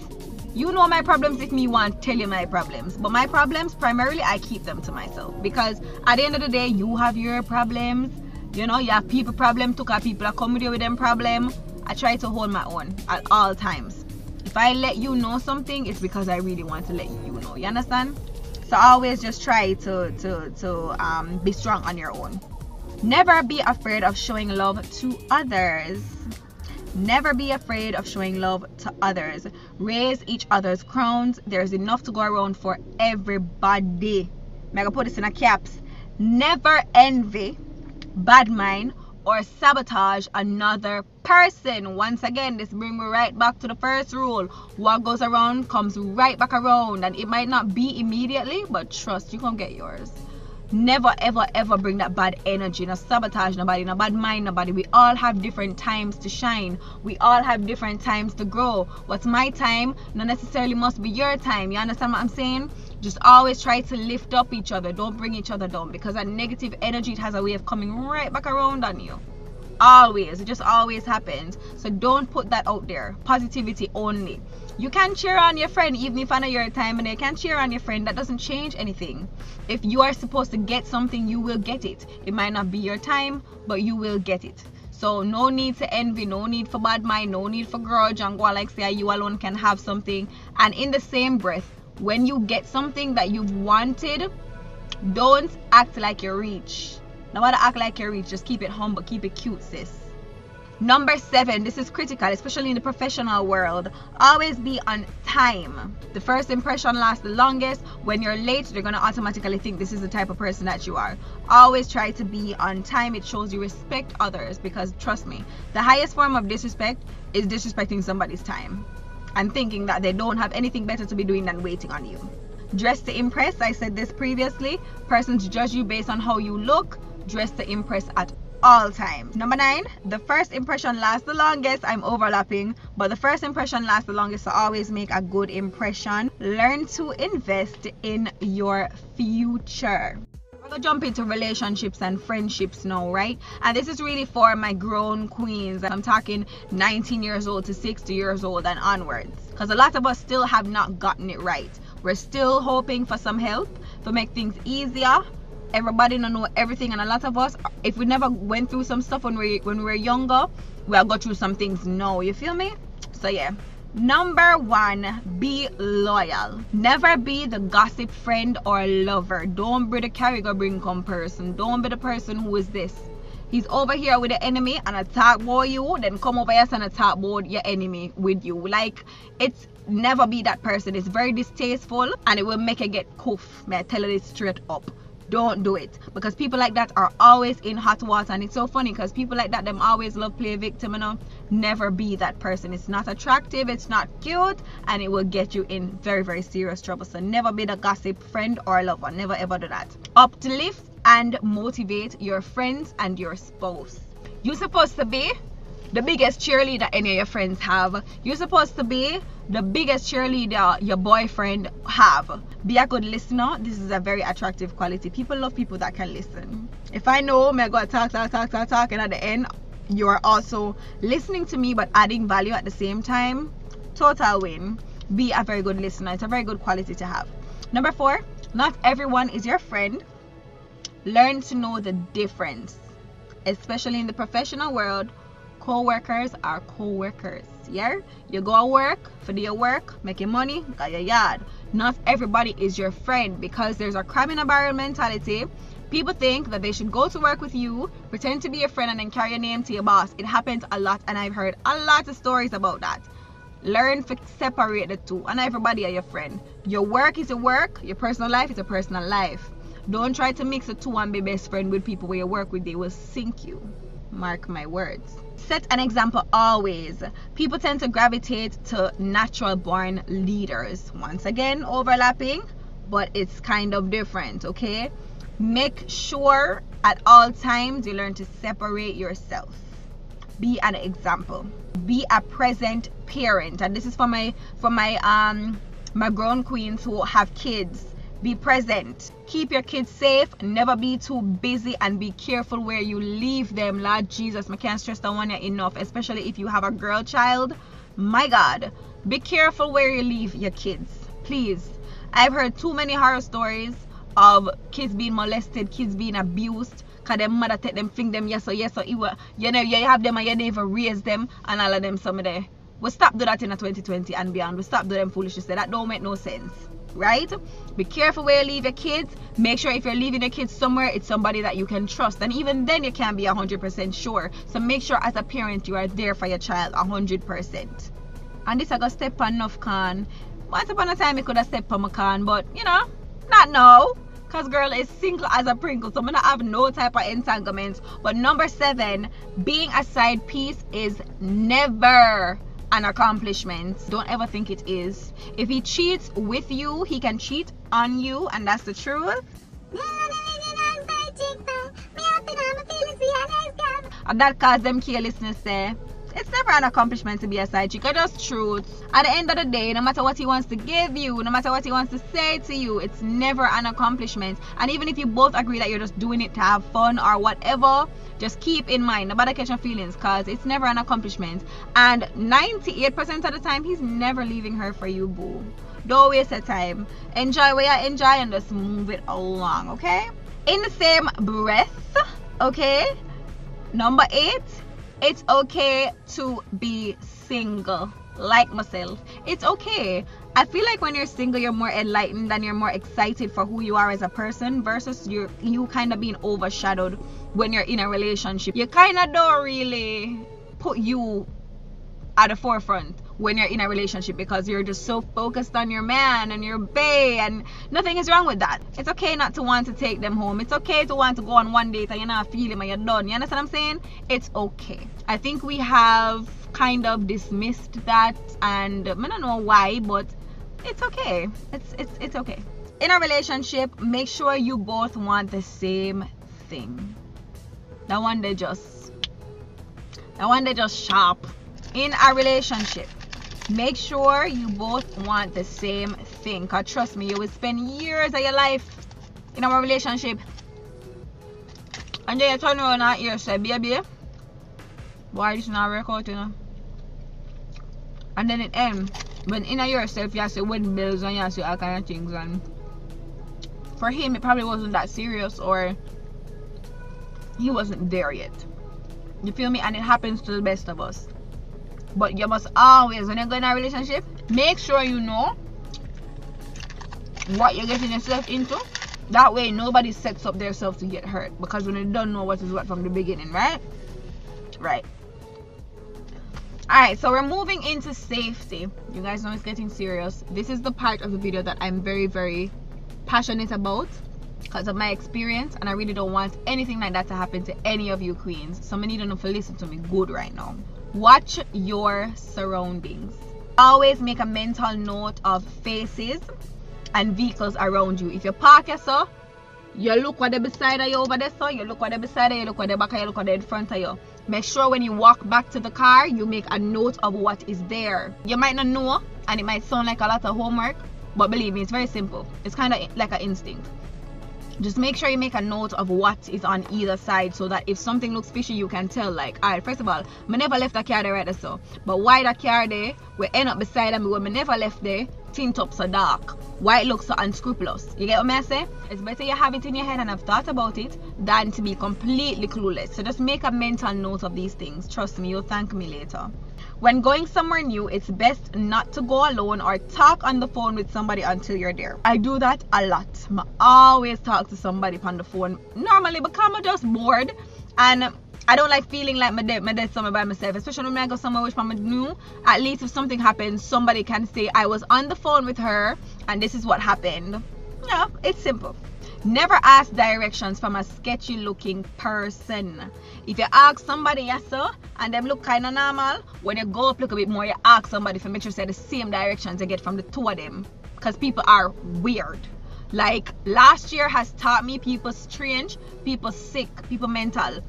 you know my problems if me want to tell you my problems. But my problems, primarily, I keep them to myself. Because at the end of the day, you have your problems. You know, you have people problem too, because people are coming with you with them problem. I try to hold my own at all times. If I let you know something, it's because I really want to let you know. You understand? So always just try to be strong on your own. Never be afraid of showing love to others. Never be afraid of showing love to others. Raise each other's crowns. There's enough to go around for everybody. I'm gonna put this in a caps. Never envy, bad mind, or sabotage another person. Once again, this brings me right back to the first rule. What goes around comes right back around. And it might not be immediately, but trust, you're gonna get yours. Never ever ever bring that bad energy. No sabotage nobody, no bad mind nobody. We all have different times to shine. We all have different times to grow. What's my time not necessarily must be your time. You understand what I'm saying? Just always try to lift up each other. Don't bring each other down, because that negative energy, it has a way of coming right back around on you. Always. It just always happens. So don't put that out there. Positivity only. You can cheer on your friend even if I know your time, and you can cheer on your friend. That doesn't change anything. If you are supposed to get something, you will get it. It might not be your time, but you will get it. So no need to envy, no need for bad mind, no need for grudge and go like say you alone can have something. And in the same breath, when you get something that you've wanted, don't act like you're rich. No matter act like you're rich, just keep it humble, keep it cute, sis. Number 7, this is critical, especially in the professional world. Always be on time. The first impression lasts the longest. When you're late, they're going to automatically think this is the type of person that you are. Always try to be on time. It shows you respect others, because trust me, the highest form of disrespect is disrespecting somebody's time and thinking that they don't have anything better to be doing than waiting on you. Dress to impress. I said this previously. Persons judge you based on how you look. Dress to impress at all times. Number 9, the first impression lasts the longest. I'm overlapping, but the first impression lasts the longest, so always make a good impression. Learn to invest in your future. We're gonna jump into relationships and friendships now, right? And this is really for my grown queens. I'm talking 19 years old to 60 years old and onwards, because a lot of us still have not gotten it right. We're still hoping for some help to make things easier. Everybody don't know everything, and a lot of us, if we never went through some stuff when we were younger, we'll go through some things now. You feel me? So yeah. Number 1, be loyal. Never be the gossip friend or lover. Don't be the carry go bring come person. Don't be the person who is this. He's over here with the enemy and attack about you, then come over here and attack about your enemy with you. Like, it's never be that person. It's very distasteful and it will make you get cuff. May I tell you this straight up. Don't do it, because people like that are always in hot water. And it's so funny because people like that, them always love play victim, you know. Never be that person. It's not attractive, it's not cute, and it will get you in very, very serious trouble. So never be the gossip friend or lover. Never ever do that. Uplift and motivate your friends and your spouse. You're supposed to be the biggest cheerleader any of your friends have. You're supposed to be the biggest cheerleader your boyfriend have. Be a good listener. This is a very attractive quality. People love people that can listen. If I know me, I gotta talk, and at the end you're also listening to me but adding value at the same time, total win. Be a very good listener. It's a very good quality to have. Number 4, not everyone is your friend. Learn to know the difference, especially in the professional world. Co-workers are co-workers. Yeah, you go work for your work, making money, got your yard. Not everybody is your friend, because there's a crab in a barrel mentality. People think that they should go to work with you, pretend to be your friend, and then carry your name to your boss. It happens a lot, and I've heard a lot of stories about that. Learn to separate the two, and not everybody are your friend. Your work is your work, your personal life is your personal life. Don't try to mix the two and be best friend with people where you work with. They will sink you. Mark my words. Set an example always. People tend to gravitate to natural born leaders. Once again, overlapping, but it's kind of different, okay? Make sure at all times you learn to separate yourself. Be an example. Be a present parent. And this is for my grown queens who have kids. Be present. Keep your kids safe. Never be too busy, and be careful where you leave them. Lord Jesus, I can't stress that one enough, especially if you have a girl child. My God, be careful where you leave your kids, please. I've heard too many horror stories of kids being molested, kids being abused, because their mother take them, fling them, yes or you know, you have them and you never raise them, and all of them some of them. We stop do that in 2020 and beyond. We stop do them foolishness. That don't make no sense. Right? Be careful where you leave your kids. Make sure if you're leaving your kids somewhere, it's somebody that you can trust, and even then you can't be 100% sure. So make sure as a parent you are there for your child 100%. And this I got step on enough can. Once upon a time I could have stepped on my can, but you know, not now, because girl is single as a Pringle, so I'm gonna have no type of entanglements. But number 7, being a side piece is never an accomplishment. Don't ever think it is. If he cheats with you, he can cheat on you, and that's the truth. And that cause them carelessness there. It's never an accomplishment to be a side chick. I just truth. At the end of the day, no matter what he wants to give you, no matter what he wants to say to you, it's never an accomplishment. And even if you both agree that you're just doing it to have fun or whatever, just keep in mind, nobody catch your feelings, because it's never an accomplishment. And 98% of the time, he's never leaving her for you, boo. Don't waste your time. Enjoy what you enjoy and just move it along, okay? In the same breath, okay? Number 8, it's okay to be single, like myself. It's okay. I feel like when you're single, you're more enlightened and you're more excited for who you are as a person, versus you kind of being overshadowed when you're in a relationship. You kind of don't really put you at the forefront when you're in a relationship, because you're just so focused on your man and your bae, and nothing is wrong with that. It's okay not to want to take them home. It's okay to want to go on one date and you're not feeling and you're done. You understand what I'm saying? It's okay. I think we have kind of dismissed that, and I don't know why, but it's okay. It's okay. In a relationship, make sure you both want the same thing. That one they just sharp. In a relationship, make sure you both want the same thing, because trust me, you will spend years of your life in our relationship and then you turn around and you say, baby, why this not work out, you know? And then it ends when in yourself you have to wedding bills and you have to all kind of things, and for him it probably wasn't that serious, or he wasn't there yet. You feel me? And it happens to the best of us. But you must always, when you go in a relationship, make sure you know what you're getting yourself into. That way nobody sets up themselves to get hurt, because when you don't know what is what from the beginning, right? Right. Alright, so we're moving into safety. You guys know it's getting serious. This is the part of the video that I'm very, very passionate about because of my experience, and I really don't want anything like that to happen to any of you queens. So I need enough to listen to me good right now. Watch your surroundings. Always make a mental note of faces and vehicles around you. If you park yourself, you look what they beside of you over there, so you look what they beside of you, look what they back of you, look what they in front of you. Make sure when you walk back to the car, you make a note of what is there. You might not know, and it might sound like a lot of homework, but believe me, it's very simple. It's kind of like an instinct. Just make sure you make a note of what is on either side, so that if something looks fishy, you can tell, like, alright, first of all, I never left a car there right there, so, but why that car there we end up beside me when I never left there, tint up so dark, why it looks so unscrupulous? You get what I say? It's better you have it in your head and have thought about it than to be completely clueless. So just make a mental note of these things. Trust me, you'll thank me later. When going somewhere new, it's best not to go alone or talk on the phone with somebody until you're there. I do that a lot. I always talk to somebody on the phone, normally because I'm just bored, and I don't like feeling like my dead somewhere by myself, especially when I go somewhere which I'm new. At least if something happens, somebody can say, I was on the phone with her and this is what happened. Yeah, it's simple. Never ask directions from a sketchy looking person. If you ask somebody, yes sir, and them look kind of normal, when you go up look a bit more, you ask somebody to make sure you say the same directions you get from the two of them, because people are weird. Like last year has taught me, people strange, people sick, people mental.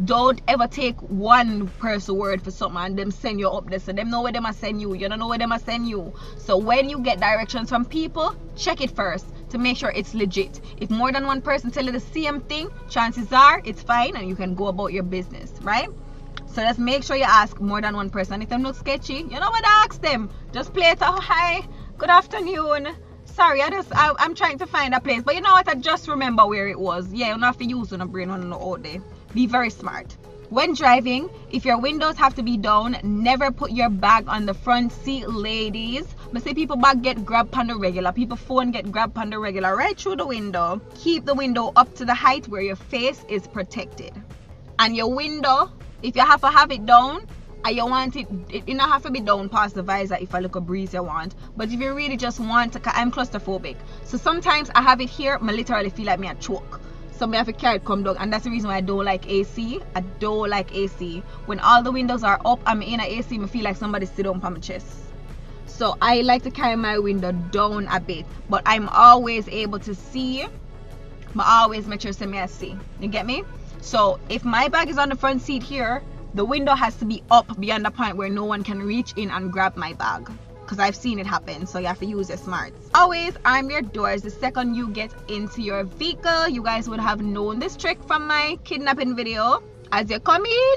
Don't ever take one person's word for something and them send you up there, so them know where they must send you, you don't know where they must send you. So when you get directions from people, check it first to make sure it's legit. If more than one person tell you the same thing, chances are it's fine and you can go about your business, right? So just make sure you ask more than one person. If them look sketchy, you know what to ask them. Just play it, oh hi, good afternoon, sorry, I'm trying to find a place, but you know what, I just remember where it was. Yeah, you don't have to use your brain on the out there. Be very smart. When driving, if your windows have to be down, never put your bag on the front seat, ladies. I say people bag get grabbed on the regular, people phone get grabbed on the regular right through the window. Keep the window up to the height where your face is protected. And your window, if you have to have it down, and you want it don't have to be down past the visor if a little breeze you want. But if you really just want to, I'm claustrophobic, so sometimes I have it here, I literally feel like me a choke. So I have to carry it come down, and that's the reason why I don't like AC. I don't like AC. When all the windows are up, I'm in an AC, I feel like somebody sit on my chest. So I like to carry my window down a bit, but I'm always able to see. I always make sure to me I see. You get me? So if my bag is on the front seat here, the window has to be up beyond the point where no one can reach in and grab my bag, because I've seen it happen. So you have to use your smarts. Always arm your doors. The second you get into your vehicle, you guys would have known this trick from my kidnapping video. As you come in,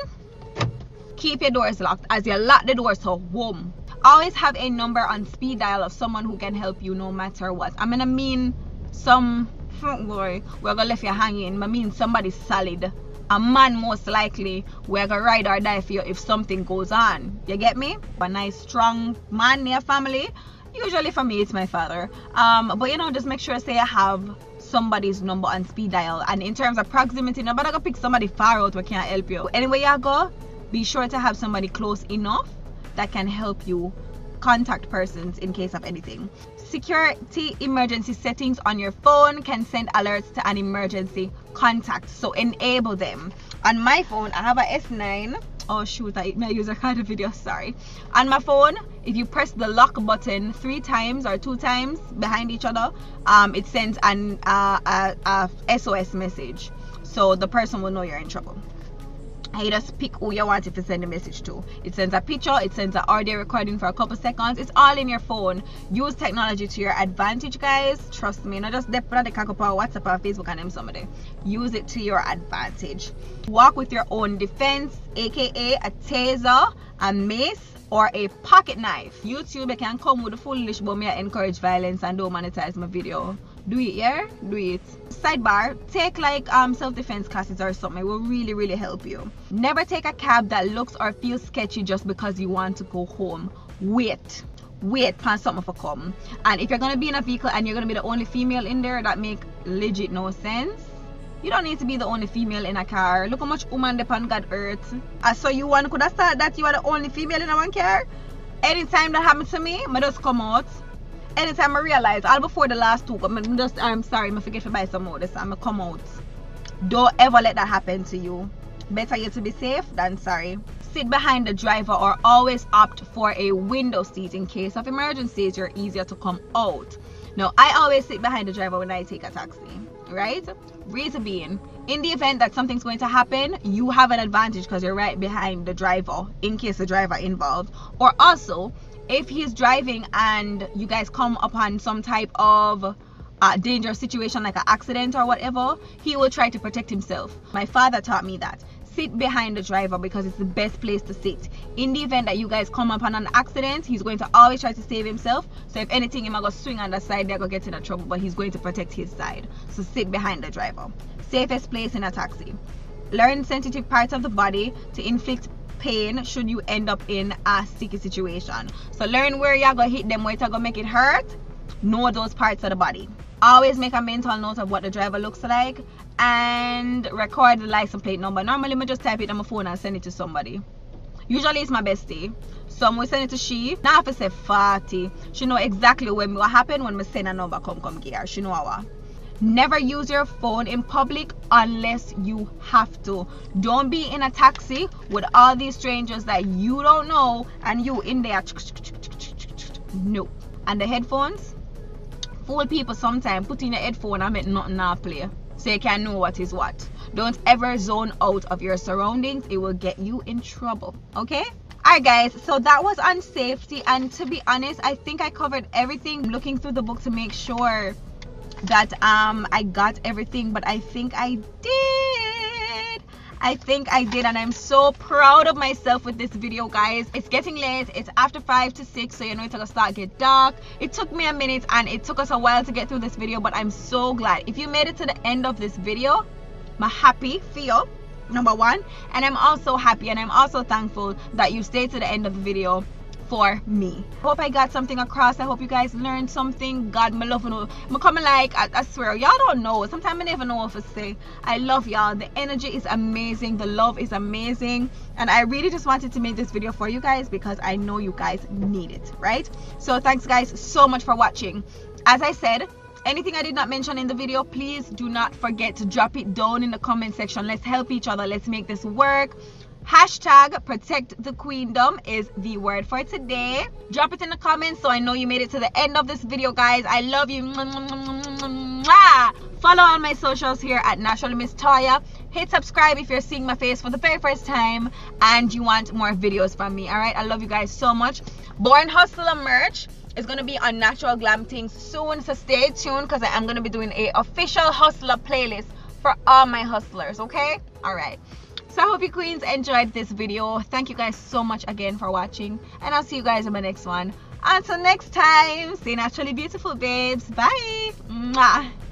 keep your doors locked. As you lock the door, so boom. Always have a number on speed dial of someone who can help you no matter what. I'm gonna mean some boy, we're gonna leave you hanging. I mean somebody solid. A man most likely, we're gonna ride or die for you if something goes on. You get me? A nice strong man near family. Usually for me it's my father. But you know, just make sure say I have somebody's number on speed dial. And in terms of proximity, nobody gonna pick somebody far out who can't help you. Anyway you go, be sure to have somebody close enough that can help you contact persons in case of anything. Security emergency settings on your phone can send alerts to an emergency contact, so enable them. On my phone I have a S9. Oh shoot, I use a kind of video, sorry. On my phone, if you press the lock button 3 times or 2 times behind each other, it sends an SOS message, so the person will know you're in trouble. You just pick who you want to send a message to. It sends a picture, it sends an audio recording for a couple seconds. It's all in your phone. Use technology to your advantage, guys. Trust me. Not just definitely the up on WhatsApp or Facebook and them somebody. Use it to your advantage. Walk with your own defense, aka a taser, a mace, or a pocket knife. YouTube, you can come with the foolish, but me I encourage violence and don't monetize my video. Do it, yeah? Do it. Sidebar, take like self-defense classes or something. It will really help you. Never take a cab that looks or feels sketchy just because you want to go home. Wait, plan something for come. And if you're gonna be in a vehicle and you're gonna be the only female in there, that make legit no sense. You don't need to be the only female in a car. Look how much woman upon God earth. So you want could have thought that you are the only female in a one car? Anytime that happens to me, I just come out. Anytime I realize, all before the last 2, I'm sorry, I forget to buy some more this time, I come out. Don't ever let that happen to you. Better you to be safe than sorry. Sit behind the driver or always opt for a window seat. In case of emergencies, you're easier to come out. Now, I always sit behind the driver when I take a taxi, right? Reason being, in the event that something's going to happen, you have an advantage because you're right behind the driver in case the driver involved. Or also, if he's driving and you guys come upon some type of dangerous situation like an accident or whatever, he will try to protect himself. My father taught me that. Sit behind the driver because it's the best place to sit. In the event that you guys come upon an accident, he's going to always try to save himself. So if anything, he might go swing on the side, they're going to get in trouble, but he's going to protect his side. So sit behind the driver. Safest place in a taxi. Learn sensitive parts of the body to inflict pain should you end up in a sticky situation. So learn where you're gonna hit them, where you're gonna make it hurt. Know those parts of the body. Always make a mental note of what the driver looks like and record the license plate number. Normally I just type it on my phone and send it to somebody. Usually it's my bestie, so I'm gonna send it to she. Now if I say 40, she know exactly what happened when I send a number come here. She know what. Never use your phone in public unless you have to. Don't be in a taxi with all these strangers that you don't know and you in there. No. And the headphones, fool people sometimes. Put in your headphone and make nothing now play, so you can know what is what. Don't ever zone out of your surroundings. It will get you in trouble. Okay? Alright guys, so that was on safety, and to be honest, I think I covered everything. I'm looking through the book to make sure that I got everything, but I think I did, and I'm so proud of myself with this video, guys. It's getting late. It's after 5 to 6, so you know it's gonna start get dark. It took me a minute and it took us a while to get through this video, but I'm so glad. If you made it to the end of this video, I'm happy for you, number one, and I'm also happy and I'm also thankful that you stayed to the end of the video for me. Hope I got something across. I hope you guys learned something. God, my love, I'm coming like I swear, y'all don't know. Sometimes I never know what to say. I love y'all. The energy is amazing. The love is amazing, and I really just wanted to make this video for you guys because I know you guys need it, right? So thanks guys so much for watching. As I said, anything I did not mention in the video, please do not forget to drop it down in the comment section. Let's help each other. Let's make this work. Hashtag protect the queendom is the word for today. Drop it in the comments so I know you made it to the end of this video, guys. I love you. Follow on my socials here at Naturally Miss Toya. hit subscribe if you're seeing my face for the very first time and you want more videos from me. All right, I love you guys so much. Born Hustler merch is gonna be on Natural Glam Things soon, so stay tuned because I am gonna be doing a official hustler playlist for all my hustlers. Okay, all right, so I hope you queens enjoyed this video. Thank you guys so much again for watching, and I'll see you guys in my next one. Until next time, stay naturally beautiful, babes. Bye. Mwah.